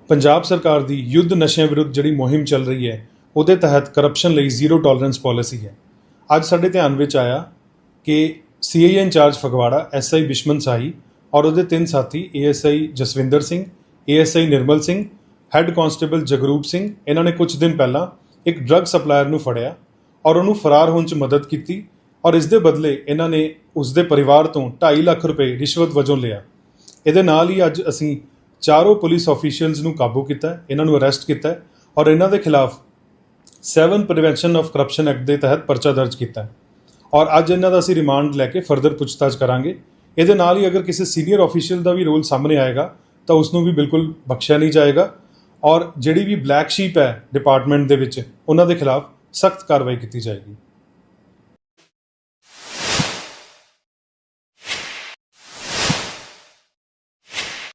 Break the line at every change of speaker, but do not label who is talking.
ਪੰਜਾਬ ਸਰਕਾਰ ਦੀ ਯੁੱਧ ਨਸ਼ਿਆਂ ਵਿਰੁੱਧ ਜਿਹੜੀ ਮੁਹਿੰਮ ਚੱਲ ਰਹੀ ਹੈ ਉਹਦੇ ਤਹਿਤ ਕਰਪਸ਼ਨ ਲਈ ਜ਼ੀਰੋ ਟੋਲਰੈਂਸ ਪਾਲਿਸੀ ਹੈ। ਅੱਜ ਸਾਡੇ ਧਿਆਨ ਵਿੱਚ ਆਇਆ ਕਿ ਸੀਆਈਏ ਇੰਚਾਰਜ ਫਗਵਾੜਾ ਐਸਆਈ ਬਿਸ਼ਮਨ ਸਾਹੀ ਔਰ ਉਹਦੇ 3 ਸਾਥੀ ASI Jaswinder Singh, ASI Nirmal Singh, head constable Jagroop Singh, ਇਹਨਾਂ ਨੇ ਕੁਝ ਦਿਨ ਪਹਿਲਾਂ ਇੱਕ ਡਰੱਗ ਸਪਲਾਇਰ ਨੂੰ ਫੜਿਆ ਔਰ ਉਹਨੂੰ ਫਰਾਰ ਹੋਣ 'ਚ ਮਦਦ ਕੀਤੀ ਔਰ ਇਸ ਦੇ ਬਦਲੇ ਇਹਨਾਂ ਨੇ ਉਸਦੇ ਪਰਿਵਾਰ ਤੋਂ 2.5 ਲੱਖ ਰੁਪਏ ਰਿਸ਼ਵਤ ਵਜੋਂ ਲਿਆ। ਇਹਦੇ ਨਾਲ ਹੀ ਅੱਜ ਅਸੀਂ ਚਾਰੋਂ ਪੁਲਿਸ ਆਫੀਸ਼ੀਅਲਸ ਨੂੰ ਕਾਬੂ ਕੀਤਾ ਹੈ, ਇਹਨਾਂ ਨੂੰ ਅਰੈਸਟ ਕੀਤਾ ਹੈ ਔਰ ਇਹਨਾਂ ਦੇ ਖਿਲਾਫ 7 ਪ੍ਰੀਵੈਂਸ਼ਨ ਆਫ ਕਰਪਸ਼ਨ ਐਕਟ ਦੇ ਤਹਿਤ ਪਰਚਾ ਦਰਜ ਕੀਤਾ ਹੈ ਔਰ ਅੱਜ ਇਹਨਾਂ ਦਾ ਅਸੀਂ ਰਿਮਾਂਡ ਲੈ ਕੇ ਫਰਦਰ ਪੁੱਛਤਾਛ ਕਰਾਂਗੇ। ਇਹਦੇ ਨਾਲ ਹੀ ਅਗਰ ਕਿਸੇ ਸੀਨੀਅਰ ਆਫੀਸ਼ੀਅਲ ਦਾ ਵੀ ਰੋਲ ਸਾਹਮਣੇ ਆਏਗਾ ਤਾਂ ਉਸ ਨੂੰ ਵੀ ਬਿਲਕੁਲ ਬਖਸ਼ਿਆ ਨਹੀਂ ਜਾਏਗਾ ਔਰ ਜਿਹੜੀ ਵੀ ਬਲੈਕ ਸ਼ੀਪ ਹੈ ਡਿਪਾਰਟਮੈਂਟ ਦੇ ਵਿੱਚ ਉਹਨਾਂ ਦੇ ਖਿਲਾਫ ਸਖਤ ਕਾਰਵਾਈ ਕੀਤੀ ਜਾਏਗੀ।